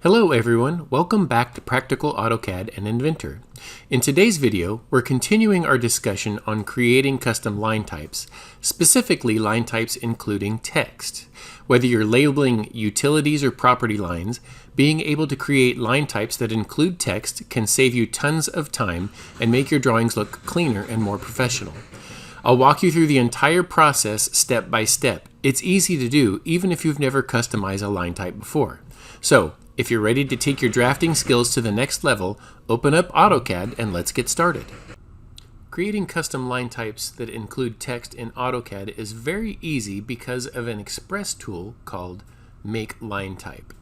Hello everyone, welcome back to Practical AutoCAD and Inventor. In today's video, we're continuing our discussion on creating custom line types, specifically line types including text. Whether you're labeling utilities or property lines, being able to create line types that include text can save you tons of time and make your drawings look cleaner and more professional. I'll walk you through the entire process step by step. It's easy to do even if you've never customized a line type before. So, if you're ready to take your drafting skills to the next level, open up AutoCAD and let's get started. Creating custom line types that include text in AutoCAD is very easy because of an express tool called Make Line Type.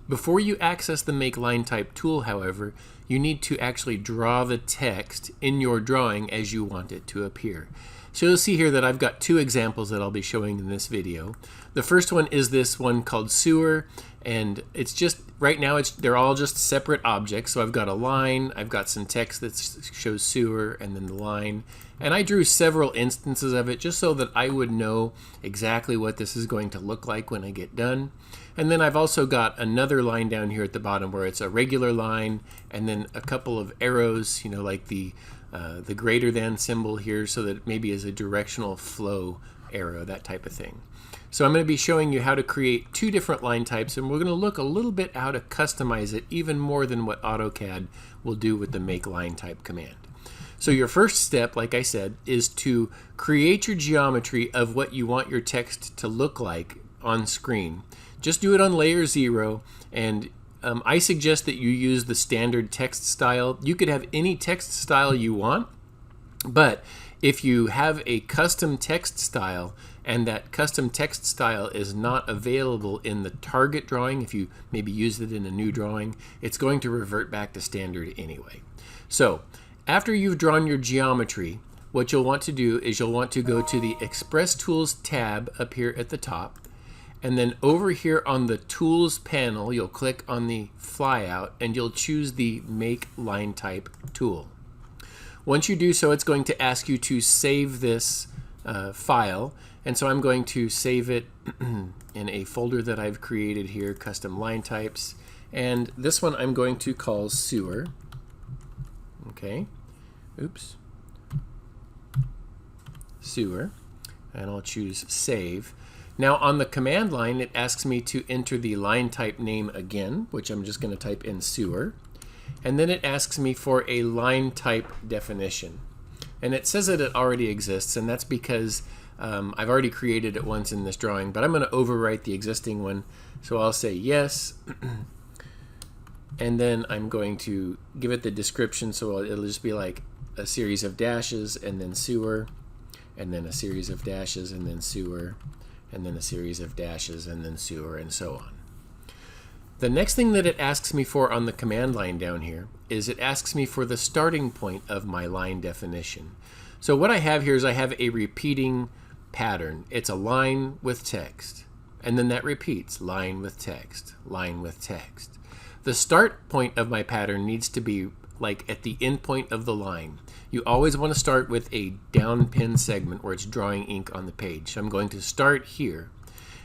Before you access the Make Line Type tool, however, you need to actually draw the text in your drawing as you want it to appear. So you'll see here that I've got two examples that I'll be showing in this video. The first one is this one called sewer, and it's just, right now they're all just separate objects. So I've got a line, I've got some text that shows sewer, and then the line. And I drew several instances of it just so that I would know exactly what this is going to look like when I get done. And then I've also got another line down here at the bottom where it's a regular line, and then a couple of arrows, you know, like the greater than symbol here, so that it maybe is a directional flow arrow, that type of thing. So I'm going to be showing you how to create two different line types, and we're going to look a little bit how to customize it even more than what AutoCAD will do with the Make Line Type command. So your first step, like I said, is to create your geometry of what you want your text to look like on screen. Just do it on layer 0, and I suggest that you use the standard text style. You could have any text style you want, but if you have a custom text style and that custom text style is not available in the target drawing, if you maybe use it in a new drawing, it's going to revert back to standard anyway. So after you've drawn your geometry, what you'll want to do is you'll want to go to the Express Tools tab up here at the top, and then over here on the Tools panel, you'll click on the flyout and you'll choose the Make Line Type tool. Once you do so, it's going to ask you to save this file, and so I'm going to save it in a folder that I've created here, Custom Line Types, and this one I'm going to call Sewer. Okay, oops, Sewer, and I'll choose Save. Now on the command line, it asks me to enter the line type name again, which I'm just going to type in sewer. And then it asks me for a line type definition. And it says that it already exists, and that's because I've already created it once in this drawing, but I'm going to overwrite the existing one. So I'll say yes, and then I'm going to give it the description, so it'll just be like a series of dashes, and then sewer, and then a series of dashes, and then sewer, and then a series of dashes, and then sewer, and so on. The next thing that it asks me for on the command line down here is it asks me for the starting point of my line definition. So what I have here is I have a repeating pattern. It's a line with text, and then that repeats, line with text, line with text. The start point of my pattern needs to be like at the end point of the line. You always want to start with a down pin segment where it's drawing ink on the page. So I'm going to start here.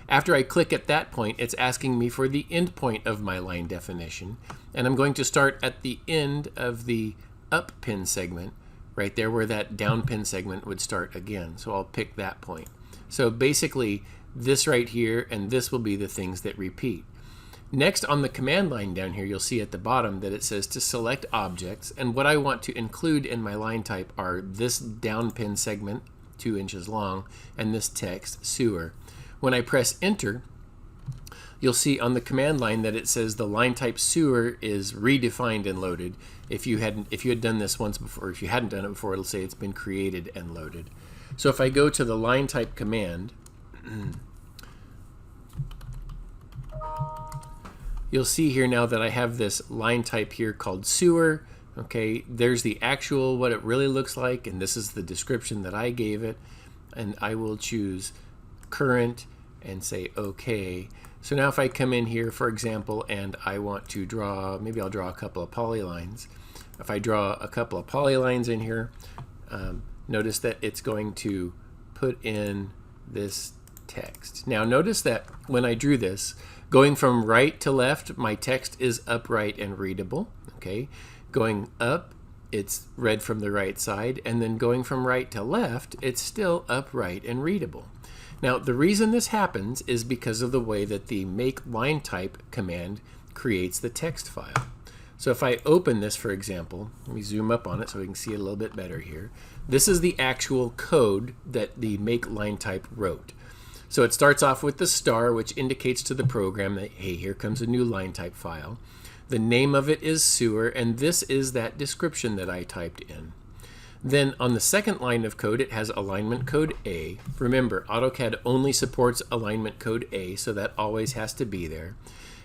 After I click at that point, it's asking me for the end point of my line definition, and I'm going to start at the end of the up pin segment, right there where that down pin segment would start again. So I'll pick that point. So basically this right here and this will be the things that repeat. Next, on the command line down here, you'll see at the bottom that it says to select objects, and what I want to include in my line type are this down pin segment, 2 inches long, and this text, sewer. When I press enter, you'll see on the command line that it says the line type sewer is redefined and loaded. If you had done this once before, if you hadn't done it before, it'll say it's been created and loaded. So if I go to the line type command, you'll see here now that I have this line type here called sewer. Okay, there's the actual, what it really looks like, and this is the description that I gave it. And I will choose current and say OK. So now if I come in here, for example, and I want to draw, maybe I'll draw a couple of polylines. If I draw a couple of polylines in here, notice that it's going to put in this text. Now notice that when I drew this, going from right to left, my text is upright and readable. Okay, going up, it's read from the right side, and then going from right to left, it's still upright and readable. Now, the reason this happens is because of the way that the make linetype command creates the text file. So if I open this, for example, let me zoom up on it so we can see it a little bit better here. This is the actual code that the make linetype wrote. So it starts off with the star, which indicates to the program that, hey, here comes a new linetype file. The name of it is sewer, and this is that description that I typed in. Then on the second line of code, it has alignment code A. Remember, AutoCAD only supports alignment code A, so that always has to be there.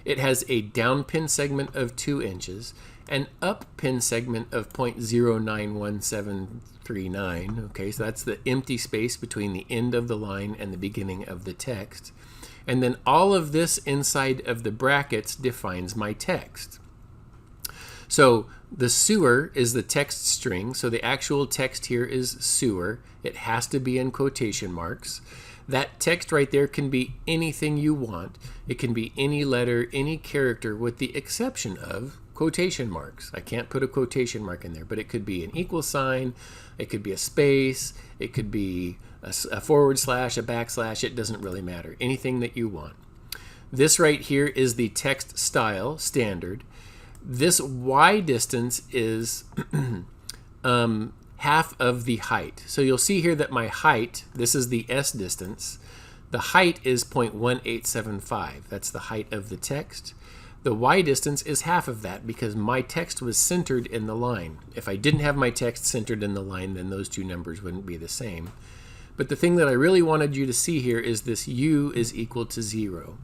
It has a down pin segment of 2 inches, an up pin segment of 0.091739. Okay, so that's the empty space between the end of the line and the beginning of the text. And then all of this inside of the brackets defines my text. So the sewer is the text string, so the actual text here is sewer. It has to be in quotation marks. That text right there can be anything you want. It can be any letter, any character, with the exception of quotation marks. I can't put a quotation mark in there, but it could be an equal sign, it could be a space, it could be a forward slash, a backslash. It doesn't really matter. Anything that you want. This right here is the text style standard. This y distance is half of the height. So you'll see here that my height, this is the S distance, the height is 0.1875. That's the height of the text. The y distance is half of that because my text was centered in the line. If I didn't have my text centered in the line, then those two numbers wouldn't be the same. But the thing that I really wanted you to see here is this U is equal to 0.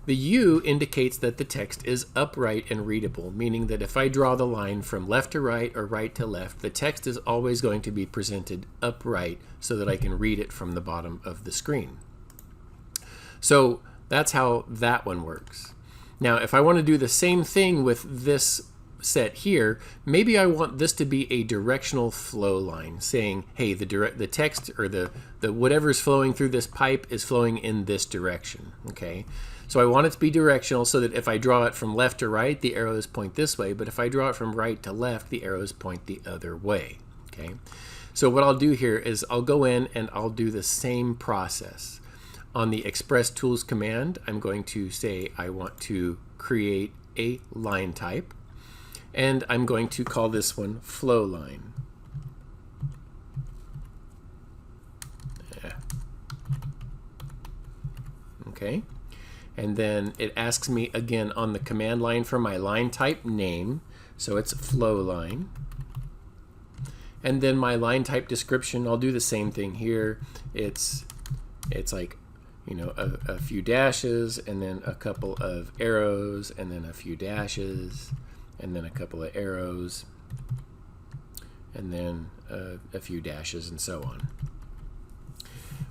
The U indicates that the text is upright and readable, meaning that if I draw the line from left to right or right to left, the text is always going to be presented upright so that I can read it from the bottom of the screen. So that's how that one works. Now, if I want to do the same thing with this set here, maybe I want this to be a directional flow line, saying, hey, the text or the whatever's flowing through this pipe is flowing in this direction. Okay, so I want it to be directional so that if I draw it from left to right, the arrows point this way, but if I draw it from right to left, the arrows point the other way. Okay, so what I'll do here is I'll go in and I'll do the same process. On the Express Tools command, I'm going to say I want to create a line type, and I'm going to call this one flow line. Yeah. Okay, and then it asks me again on the command line for my line type name, so it's flow line. And then my line type description, I'll do the same thing here. It's like, you know, a few dashes, and then a couple of arrows, and then a few dashes, and then a couple of arrows, and then a few dashes, and so on.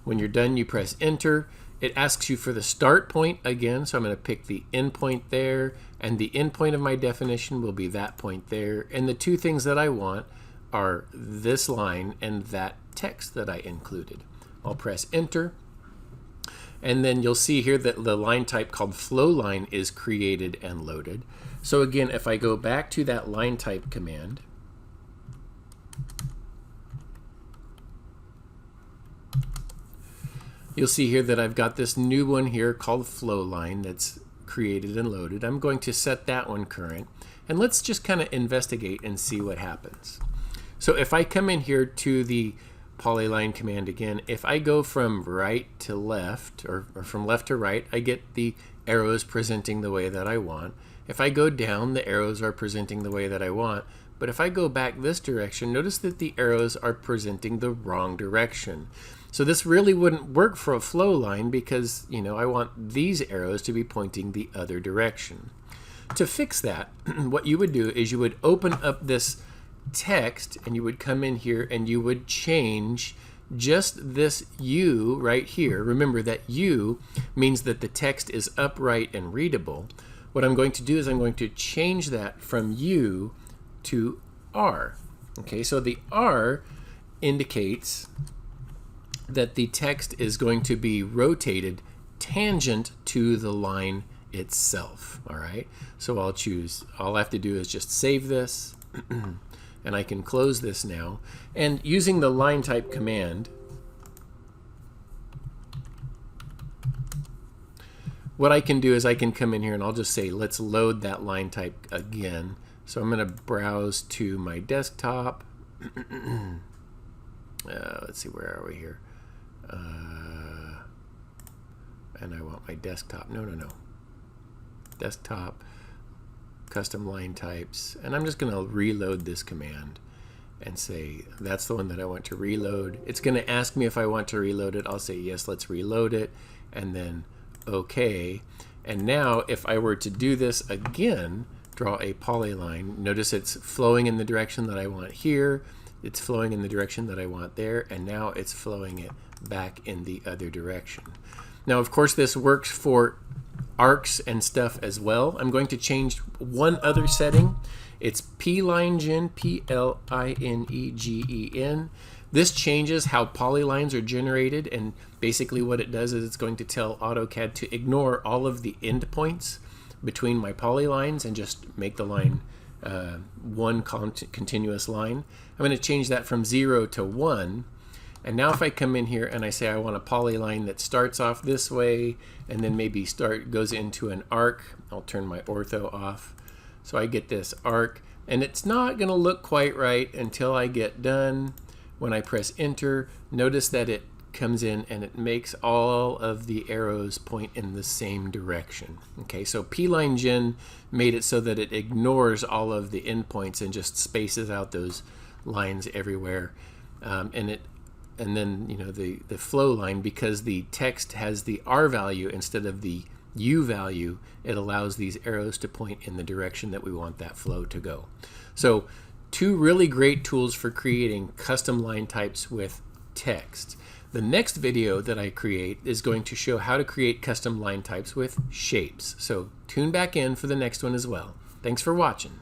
When you're done, you press enter. It asks you for the start point again, so I'm going to pick the end point there, and the end point of my definition will be that point there. And the two things that I want are this line and that text that I included. I'll press enter. And then you'll see here that the line type called flow line is created and loaded. So again, if I go back to that line type command, you'll see here that I've got this new one here called flow line that's created and loaded. I'm going to set that one current, and let's just kind of investigate and see what happens. So if I come in here to the polyline command again, if I go from right to left or from left to right, I get the arrows presenting the way that I want. If I go down, the arrows are presenting the way that I want. But if I go back this direction, notice that the arrows are presenting the wrong direction. So this really wouldn't work for a flow line because, you know, I want these arrows to be pointing the other direction. To fix that, what you would do is you would open up this text and you would come in here and you would change just this U right here. Remember that U means that the text is upright and readable. What I'm going to do is I'm going to change that from U to R. Okay, so the R indicates that the text is going to be rotated tangent to the line itself. All right, so all I have to do is just save this and I can close this now. And using the line type command, what I can do is I can come in here and I'll just say, let's load that line type again. So I'm going to browse to my desktop. Let's see, where are we here? And I want my desktop. No. Desktop, custom line types. And I'm just going to reload this command and say, that's the one that I want to reload. It's going to ask me if I want to reload it. I'll say, yes, let's reload it. And then, OK. And now, if I were to do this again, draw a polyline, notice it's flowing in the direction that I want here. It's flowing in the direction that I want there. And now it's flowing it back in the other direction. Now, of course, this works for arcs and stuff as well. I'm going to change one other setting. It's P-Line-Gen, P-L-I-N-E-G-E-N. This changes how polylines are generated, and basically what it does is it's going to tell AutoCAD to ignore all of the endpoints between my polylines and just make the line one continuous line. I'm going to change that from 0 to 1. And now if I come in here and I say I want a polyline that starts off this way and then maybe goes into an arc, I'll turn my ortho off. So I get this arc, and it's not going to look quite right until I get done. When I press enter, notice that it comes in and it makes all of the arrows point in the same direction. Okay, so P-Line-Gen made it so that it ignores all of the endpoints and just spaces out those lines everywhere. And then, you know, the flow line, because the text has the R value instead of the U value, it allows these arrows to point in the direction that we want that flow to go. So two really great tools for creating custom line types with text. The next video that I create is going to show how to create custom line types with shapes. So tune back in for the next one as well. Thanks for watching.